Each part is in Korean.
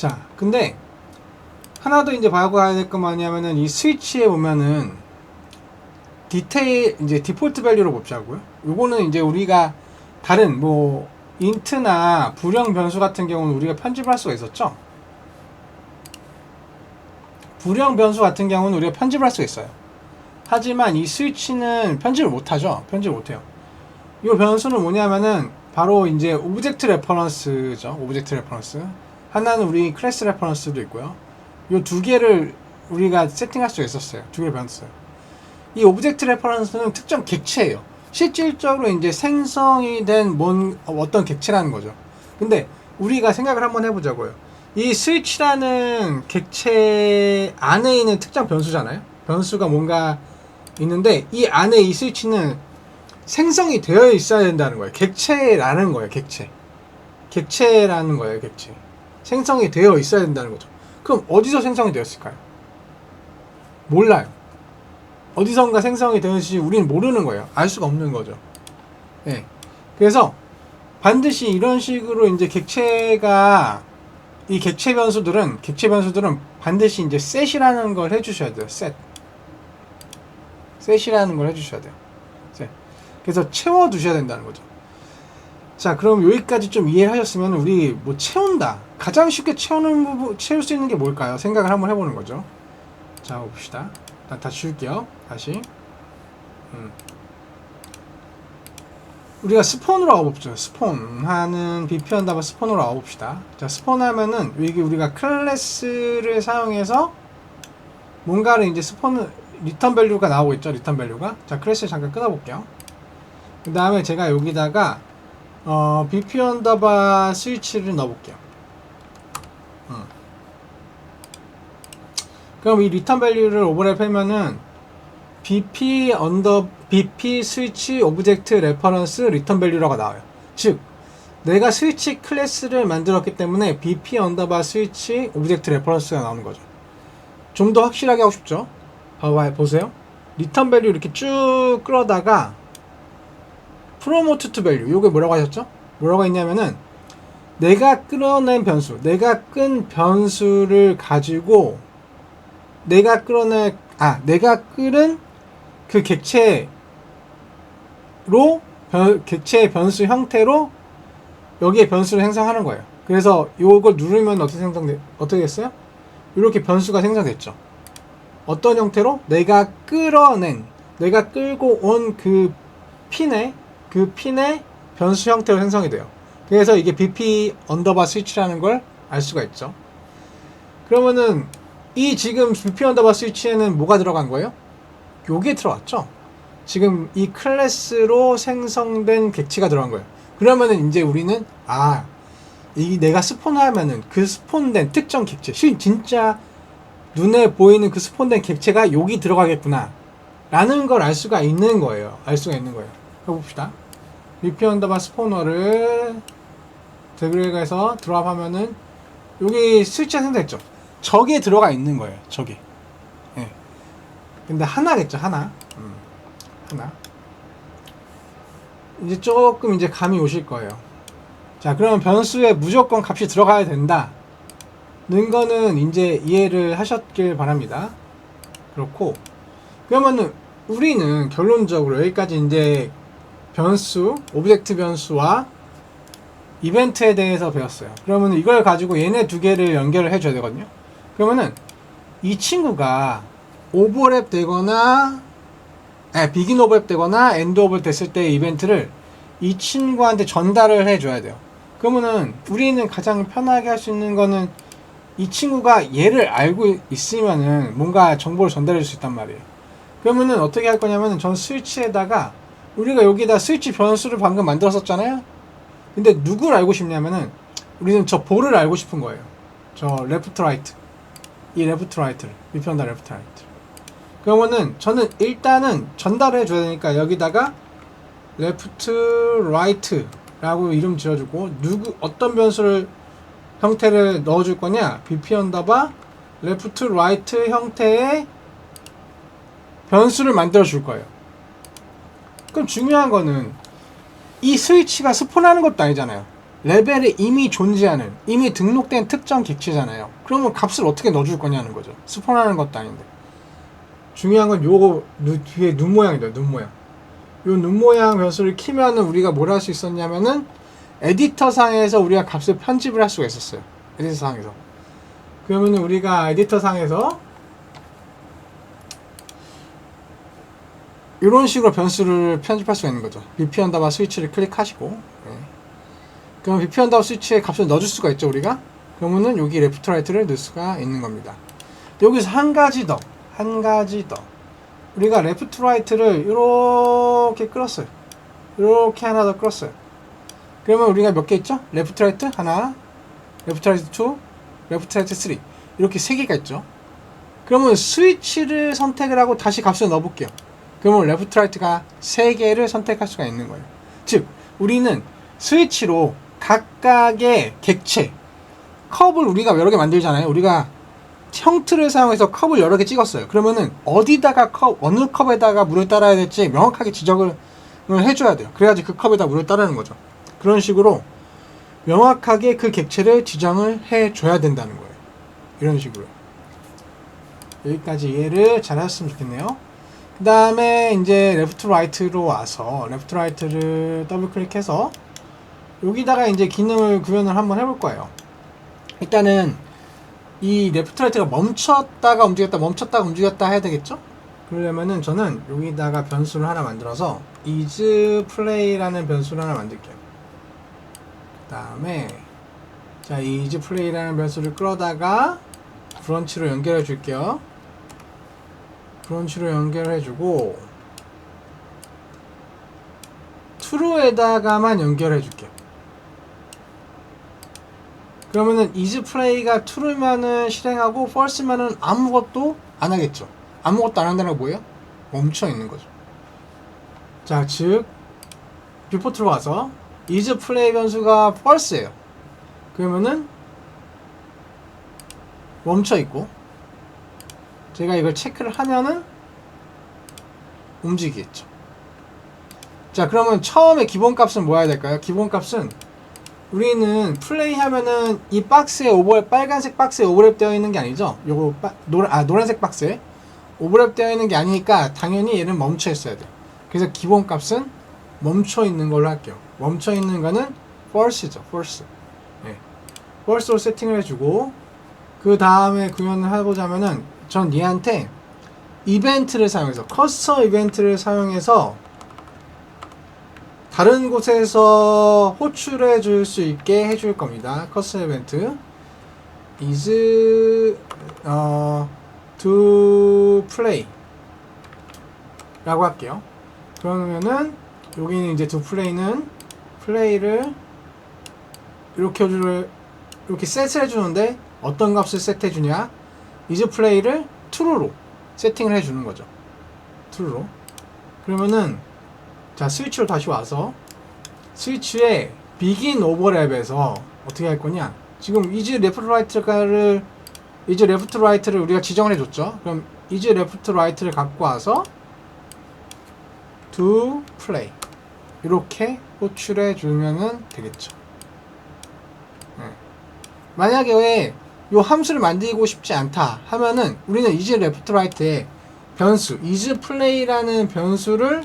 자, 근데 하나 더 이제 봐야 될 거 뭐냐면은 이 스위치에 보면은 디테일 이제 디폴트 밸류로 봅자고요. 요거는 이제 우리가 다른 뭐 인트나 불형 변수 같은 경우는 우리가 편집을 할 수가 있었죠. 불형 변수 같은 경우는 우리가 편집을 할 수가 있어요. 하지만 이 스위치는 편집을 못하죠. 편집을 못해요. 이 변수는 뭐냐면은 바로 이제 오브젝트 레퍼런스죠. 오브젝트 레퍼런스. 하나는 우리 클래스 레퍼런스도 있고요. 이 두 개를 우리가 세팅할 수가 있었어요. 두 개를 변했어요. 이 오브젝트 레퍼런스는 특정 객체예요. 실질적으로 이제 생성이 된 어떤 객체라는 거죠. 근데 우리가 생각을 한번 해보자고요. 이 스위치라는 객체 안에 있는 특정 변수잖아요. 변수가 뭔가 있는데 이 안에 이 스위치는 생성이 되어 있어야 된다는 거예요. 객체라는 거예요. 객체라는 거예요. 객체. 생성이 되어 있어야 된다는 거죠. 그럼 어디서 생성이 되었을까요? 몰라요. 어디선가 생성이 되는지 우리는 모르는 거예요. 알 수가 없는 거죠. 네. 그래서 반드시 이런 식으로 이제 이 객체 변수들은 반드시 이제 set이라는 걸 해주셔야 돼요. set이라는 걸 해주셔야 돼요. 그래서 채워두셔야 된다는 거죠. 자, 그럼 여기까지 좀 이해하셨으면 우리 뭐 채운다. 가장 쉽게 채울 수 있는 게 뭘까요? 생각을 한번 해보는 거죠. 자, 봅시다. 다 지울게요. 다시. 우리가 스폰으로 와봅시다. 스폰하는 BP한다바 스폰으로 와봅시다. 자, 스폰하면은 여기 우리가 클래스를 사용해서 뭔가를 이제 리턴 밸류가 나오고 있죠. 리턴 밸류가. 자, 클래스 잠깐 끊어볼게요. 그 다음에 제가 여기다가 bp 언더바 스위치를 넣어볼게요. 그럼 이 리턴 밸류를 오버랩 하면은 bp 스위치 오브젝트 레퍼런스 리턴 밸류라고 나와요. 즉 내가 스위치 클래스를 만들었기 때문에 bp 언더바 스위치 오브젝트 레퍼런스가 나오는 거죠. 좀 더 확실하게 하고 싶죠? 보세요. 리턴 밸류 이렇게 쭉 끌어다가 promote to value. 요게 뭐라고 하셨죠? 뭐라고 했냐면은 내가 끌어낸 변수, 내가 끈 변수를 가지고 내가 끌은 그 객체의 변수 형태로 여기에 변수를 생성하는 거예요. 그래서 요걸 누르면 어떻게 됐어요? 이렇게 변수가 생성됐죠. 어떤 형태로? 내가 끌고 온 그 핀의 변수 형태로 생성이 돼요. 그래서 이게 bp 언더바 스위치라는 걸 알 수가 있죠. 그러면은 이 지금 bp 언더바 스위치에는 뭐가 들어간 거예요? 요게 들어왔죠. 지금 이 클래스로 생성된 객체가 들어간 거예요. 그러면은 이제 우리는 이 내가 스폰하면은 그 스폰된 특정 객체, 진짜 눈에 보이는 그 스폰된 객체가 여기 들어가겠구나 라는 걸 알 수가 있는 거예요. 해봅시다. bp 언더바 스포너를 드래그해서 드랍하면은 여기 스위치가 생성됐죠. 저기에 들어가 있는 거예요. 저기. 예. 근데 하나겠죠. 하나. 이제 조금 이제 감이 오실 거예요. 자, 그러면 변수에 무조건 값이 들어가야 된다. 는 거는 이제 이해를 하셨길 바랍니다. 그렇고, 그러면은 우리는 결론적으로 여기까지 이제 오브젝트 변수와 이벤트에 대해서 배웠어요. 그러면 이걸 가지고 얘네 두 개를 연결을 해줘야 되거든요. 그러면은 이 친구가 오버랩 되거나 비긴 오버랩 되거나 엔드 오버랩 됐을 때 이벤트를 이 친구한테 전달을 해줘야 돼요. 그러면은 우리는 가장 편하게 할 수 있는 거는 이 친구가 얘를 알고 있으면은 뭔가 정보를 전달해 줄 수 있단 말이에요. 그러면은 어떻게 할 거냐면은 전 스위치에다가 우리가 여기다 스위치 변수를 방금 만들었었잖아요. 근데 누굴 알고 싶냐면은 우리는 저 볼을 알고 싶은 거예요. 저 레프트 라이트. 이 레프트 라이트를. 비편다 레프트 라이트. 그러면은 저는 일단은 전달해 줘야 되니까 여기다가 레프트 라이트라고 이름 지어주고 어떤 변수를 형태를 넣어줄 거냐? bp 언더바 레프트 라이트 형태의 변수를 만들어 줄 거예요. 그럼 중요한 거는 이 스위치가 스폰하는 것도 아니잖아요. 레벨에 이미 존재하는, 이미 등록된 특정 객체잖아요. 그러면 값을 어떻게 넣어줄 거냐는 거죠. 스폰하는 것도 아닌데. 중요한 건 요거 뒤에 눈 모양이다. 눈 모양. 요 눈 모양 변수를 키면은 우리가 뭘 할 수 있었냐면은 에디터 상에서 우리가 값을 편집을 할 수가 있었어요. 에디터 상에서. 그러면은 우리가 에디터 상에서 이런 식으로 변수를 편집할 수가 있는 거죠. bp 언더바 스위치를 클릭하시고, 네. 그럼 bp 언더바 스위치에 값을 넣어줄 수가 있죠, 우리가. 그러면은 여기 레프트 라이트를 넣을 수가 있는 겁니다. 여기서 한 가지 더. 우리가 레프트 라이트를 이렇게 끌었어요. 이렇게 하나 더 끌었어요. 그러면 우리가 몇 개 있죠? 레프트 라이트 하나, 레프트 라이트 2, 레프트 라이트 3. 이렇게 세 개가 있죠. 그러면 스위치를 선택을 하고 다시 값을 넣어볼게요. 그러면 레프트 라이트가 3개를 선택할 수가 있는 거예요. 즉 우리는 스위치로 각각의 객체 컵을 우리가 여러 개 만들잖아요. 우리가 형틀을 사용해서 컵을 여러 개 찍었어요. 그러면은 어디다가 어느 컵에다가 물을 따라야 될지 명확하게 지적을 해줘야 돼요. 그래야지 그 컵에다 물을 따르는 거죠. 그런 식으로 명확하게 그 객체를 지정을 해줘야 된다는 거예요. 이런 식으로. 여기까지 이해를 잘 하셨으면 좋겠네요. 그 다음에 이제 레프트 라이트로 와서 레프트 라이트를 더블 클릭해서 여기다가 이제 기능을 구현을 한번 해볼 거예요. 일단은 이 레프트 라이트가 멈췄다가 움직였다 해야 되겠죠? 그러려면은 저는 여기다가 변수를 하나 만들어서 isPlay라는 변수를 하나 만들게요. 그 다음에 자, 이 isPlay라는 변수를 끌어다가 브런치로 연결해 줄게요. 브런치로 연결해주고 true에다가만 연결해줄게요. 그러면은 isPlay가 true면은 실행하고 false면은 아무것도 안 하겠죠. 아무것도 안 한다는 거 뭐예요? 멈춰 있는 거죠. 자, 즉 뷰포트로 와서 isPlay 변수가 false예요. 그러면은 멈춰 있고 제가 이걸 체크를 하면은 움직이겠죠. 자, 그러면 처음에 기본값은 뭐 해야 될까요? 기본값은 우리는 플레이 하면은 이 박스에 빨간색 박스에 오버랩 되어 있는 게 아니죠? 요거 노란색 박스에 오버랩 되어 있는 게 아니니까 당연히 얘는 멈춰 있어야 돼요. 그래서 기본값은 멈춰 있는 걸로 할게요. 멈춰 있는 거는 false죠. false. 네. false로 세팅을 해주고 그 다음에 구현을 해보자면은 전 얘한테 이벤트를 사용해서 커스텀 이벤트를 사용해서 다른 곳에서 호출해 줄 수 있게 해줄 겁니다. 커스텀 이벤트 is to play 라고 할게요. 그러면은 여기는 이제 to play는 플레이를 이렇게 셋을 해주는데 어떤 값을 세트해주냐? is play를 true로 세팅을 해주는 거죠. true로. 그러면은 자, 스위치로 다시 와서 스위치에 begin over랩에서 어떻게 할 거냐? 지금 is left right를 우리가 지정을 해줬죠. 그럼 is left right를 갖고 와서 to play 이렇게 호출해 주면은 되겠죠. 네. 만약에 왜 요 함수를 만들고 싶지 않다 하면은 우리는 is left right에 변수 is play라는 변수를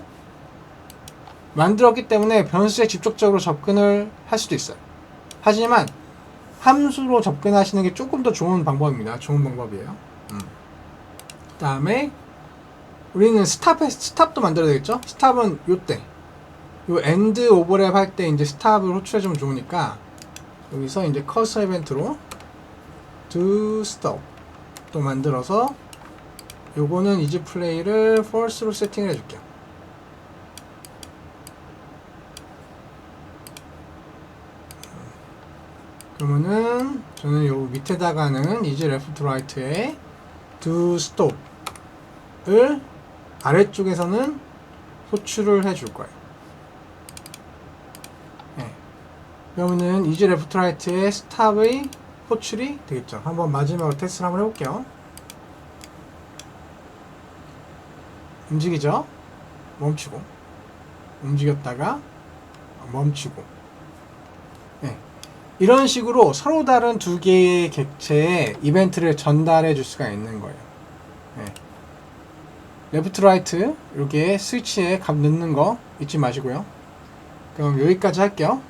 만들었기 때문에 변수에 직접적으로 접근을 할 수도 있어요. 하지만 함수로 접근하시는 게 조금 더 좋은 방법입니다. 좋은 방법이에요. 그 다음에 우리는 스탑도 만들어야 되겠죠? 스탑은 요때 요 end 오버랩 할 때 이제 스탑을 호출해주면 좋으니까 여기서 이제 커서 이벤트로 do stop 또 만들어서 요거는 is play를 false로 세팅을 해줄게요. 그러면은 저는 요 밑에다가는 is left right에 do stop을 아래쪽에서는 호출을 해줄 거예요. 네. 그러면은 is left right의 stop의 호출이 되겠죠. 한번 마지막으로 테스트를 한번 해볼게요. 움직이죠? 멈추고 움직였다가 멈추고 네. 이런 식으로 서로 다른 두 개의 객체에 이벤트를 전달해 줄 수가 있는 거예요. 네. 레프트 라이트 이렇게 스위치에 값 넣는 거 잊지 마시고요. 그럼 여기까지 할게요.